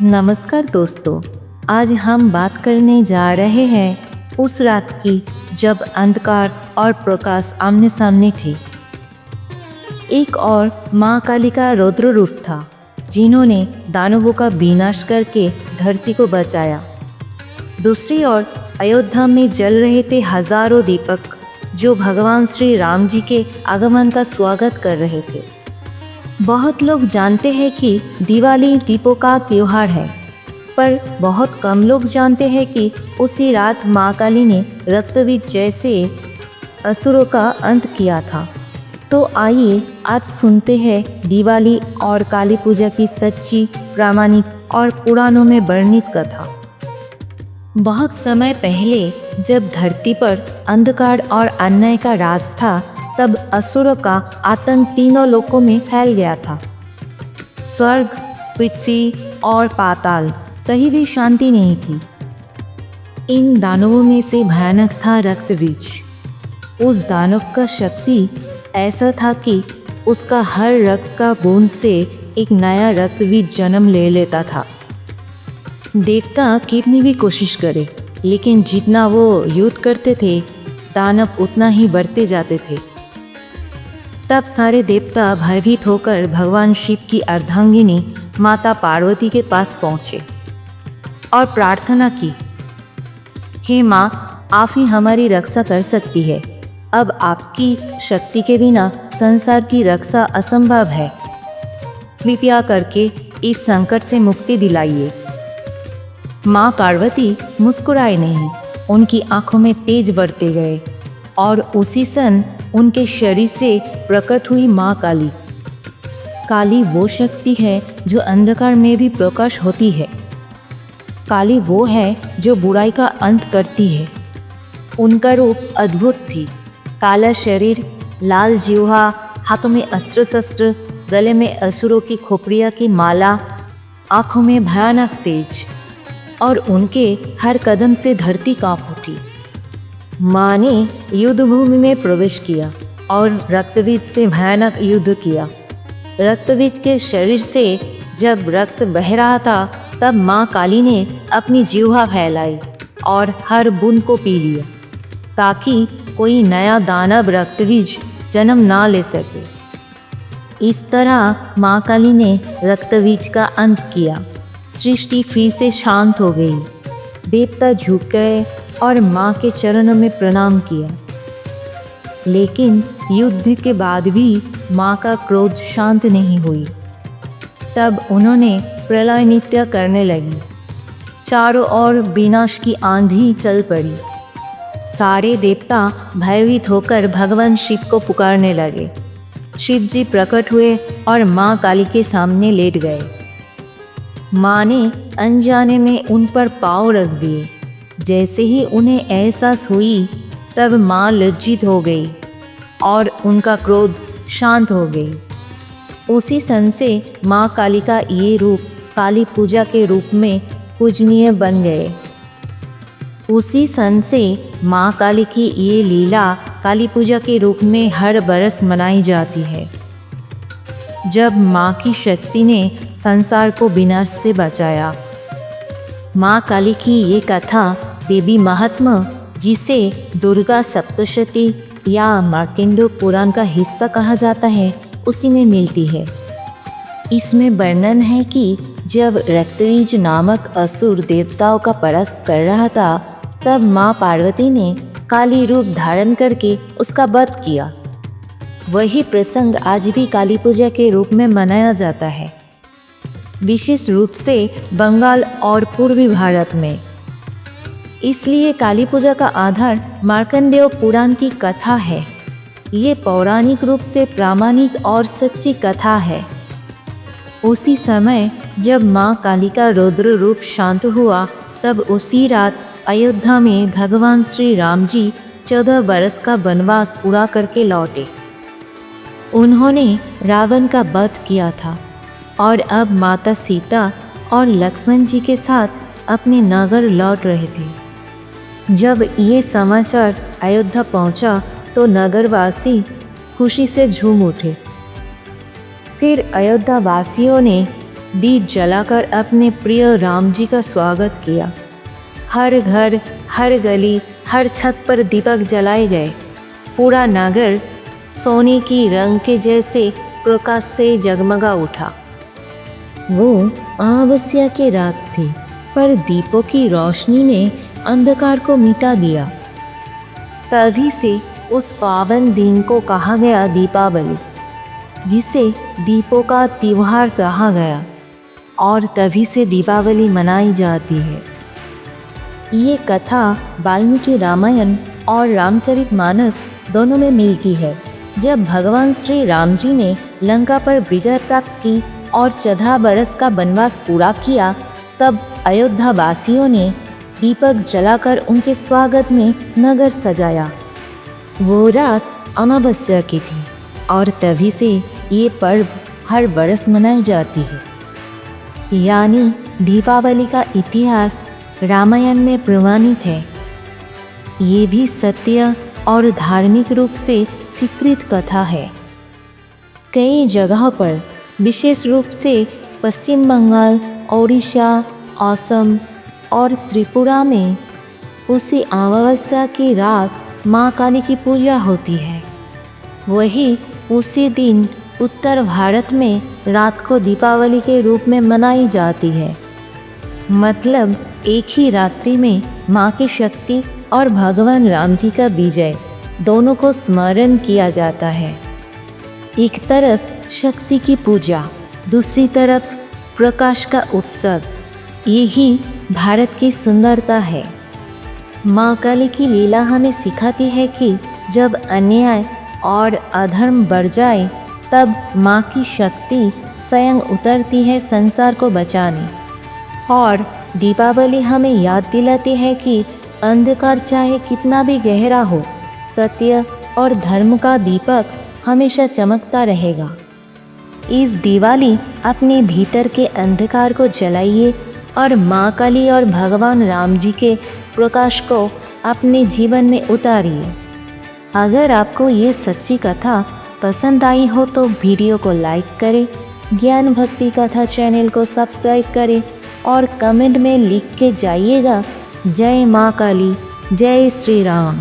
नमस्कार दोस्तों, आज हम बात करने जा रहे हैं उस रात की जब अंधकार और प्रकाश आमने सामने थे। एक और माँ काली का रौद्र रूप था जिन्होंने दानवों का विनाश करके धरती को बचाया। दूसरी ओर अयोध्या में जल रहे थे हजारों दीपक जो भगवान श्री राम जी के आगमन का स्वागत कर रहे थे। बहुत लोग जानते हैं कि दिवाली दीपों का त्योहार है, पर बहुत कम लोग जानते हैं कि उसी रात माँ काली ने रक्तबीज जैसे असुरों का अंत किया था। तो आइए आज सुनते हैं दिवाली और काली पूजा की सच्ची, प्रामाणिक और पुराणों में वर्णित कथा। बहुत समय पहले जब धरती पर अंधकार और अन्याय का राज था, तब असुरों का आतंक तीनों लोकों में फैल गया था। स्वर्ग, पृथ्वी और पाताल, कहीं भी शांति नहीं थी। इन दानवों में से भयानक था रक्तबीज। उस दानव का शक्ति ऐसा था कि उसका हर रक्त का बूंद से एक नया रक्तबीज जन्म ले लेता था। देवता कितनी भी कोशिश करे, लेकिन जितना वो युद्ध करते थे, दानव उतना ही बढ़ते जाते थे। तब सारे देवता भयभीत होकर भगवान शिव की अर्धांगिनी माता पार्वती के पास पहुँचे और प्रार्थना की, हे माँ, आप ही हमारी रक्षा कर सकती है। अब आपकी शक्ति के बिना संसार की रक्षा असंभव है। कृपया करके इस संकट से मुक्ति दिलाइए। माँ पार्वती मुस्कुराए नहीं, उनकी आंखों में तेज बढ़ते गए और उसी क्षण उनके शरीर से प्रकट हुई माँ काली। काली वो शक्ति है जो अंधकार में भी प्रकाश होती है। काली वो है जो बुराई का अंत करती है। उनका रूप अद्भुत थी। काला शरीर, लाल जिह्वा, हाथों में अस्त्र शस्त्र, गले में असुरों की खोपड़ियाँ की माला, आँखों में भयानक तेज, और उनके हर कदम से धरती काँप उठी। माँ ने युद्ध भूमि में प्रवेश किया और रक्तबीज से भयानक युद्ध किया। रक्तबीज के शरीर से जब रक्त बह रहा था, तब माँ काली ने अपनी जिह्वा फैलाई और हर बूंद को पी लिया, ताकि कोई नया दानव रक्तबीज जन्म ना ले सके। इस तरह माँ काली ने रक्तबीज का अंत किया। सृष्टि फिर से शांत हो गई। देवता झुक गए और माँ के चरणों में प्रणाम किया। लेकिन युद्ध के बाद भी माँ का क्रोध शांत नहीं हुई। तब उन्होंने प्रलय नृत्य करने लगी। चारों ओर विनाश की आंधी चल पड़ी। सारे देवता भयभीत होकर भगवान शिव को पुकारने लगे। शिव जी प्रकट हुए और माँ काली के सामने लेट गए। माँ ने अनजाने में उन पर पाँव रख दिए। जैसे ही उन्हें एहसास हुई, तब माँ लज्जित हो गई और उनका क्रोध शांत हो गई। उसी क्षण से माँ काली का ये रूप काली पूजा के रूप में पूजनीय बन गए। उसी क्षण से माँ काली की ये लीला काली पूजा के रूप में हर बरस मनाई जाती है, जब माँ की शक्ति ने संसार को विनाश से बचाया। माँ काली की ये कथा देवी महात्म्य, जिसे दुर्गा सप्तशती या मार्कंडेय पुराण का हिस्सा कहा जाता है, उसी में मिलती है। इसमें वर्णन है कि जब रक्तबीज नामक असुर देवताओं का परास्त कर रहा था, तब माँ पार्वती ने काली रूप धारण करके उसका वध किया। वही प्रसंग आज भी काली पूजा के रूप में मनाया जाता है, विशेष रूप से बंगाल और पूर्वी भारत में। इसलिए काली पूजा का आधार मार्कंडेय पुराण की कथा है। ये पौराणिक रूप से प्रामाणिक और सच्ची कथा है। उसी समय जब माँ काली का रौद्र रूप शांत हुआ, तब उसी रात अयोध्या में भगवान श्री राम जी 14 बरस का वनवास पूरा करके लौटे। उन्होंने रावण का वध किया था और अब माता सीता और लक्ष्मण जी के साथ अपने नगर लौट रहे थे। जब ये समाचार अयोध्या पहुंचा, तो नगरवासी खुशी से झूम उठे। फिर अयोध्या वासियों ने दीप जलाकर अपने प्रिय राम जी का स्वागत किया। हर घर, हर गली, हर छत पर दीपक जलाए गए। पूरा नगर सोने की रंग के जैसे प्रकाश से जगमगा उठा। वो अमावस्या की रात थी, पर दीपों की रोशनी ने अंधकार को मिटा दिया। तभी से उस पावन दिन को कहा गया दीपावली, जिसे दीपों का त्योहार कहा गया, और तभी से दीपावली मनाई जाती है। ये कथा वाल्मीकि रामायण और रामचरितमानस दोनों में मिलती है। जब भगवान श्री राम जी ने लंका पर विजय प्राप्त की और 14 बरस का वनवास पूरा किया, तब अयोध्या वासियों ने दीपक जलाकर उनके स्वागत में नगर सजाया। वो रात अमावस्या की थी और तभी से ये पर्व हर बरस मनाई जाती है। यानी दीपावली का इतिहास रामायण में प्रमाणित है। ये भी सत्य और धार्मिक रूप से स्वीकृत कथा है। कई जगहों पर, विशेष रूप से पश्चिम बंगाल, ओडिशा, असम और त्रिपुरा में उसी अमावस्या की रात माँ काली की पूजा होती है। वही उसी दिन उत्तर भारत में रात को दीपावली के रूप में मनाई जाती है। मतलब एक ही रात्रि में माँ की शक्ति और भगवान राम जी का विजय दोनों को स्मरण किया जाता है। एक तरफ शक्ति की पूजा, दूसरी तरफ प्रकाश का उत्सव। यही भारत की सुंदरता है। माँ काली की लीला हमें सिखाती है कि जब अन्याय और अधर्म बढ़ जाए, तब माँ की शक्ति स्वयं उतरती है संसार को बचाने। और दीपावली हमें याद दिलाती है कि अंधकार चाहे कितना भी गहरा हो, सत्य और धर्म का दीपक हमेशा चमकता रहेगा। इस दिवाली अपने भीतर के अंधकार को जलाइए और माँ काली और भगवान राम जी के प्रकाश को अपने जीवन में उतारिए। अगर आपको ये सच्ची कथा पसंद आई हो तो वीडियो को लाइक करें, ज्ञान भक्ति कथा चैनल को सब्सक्राइब करें और कमेंट में लिख के जाइएगा, जय माँ काली, जय श्री राम।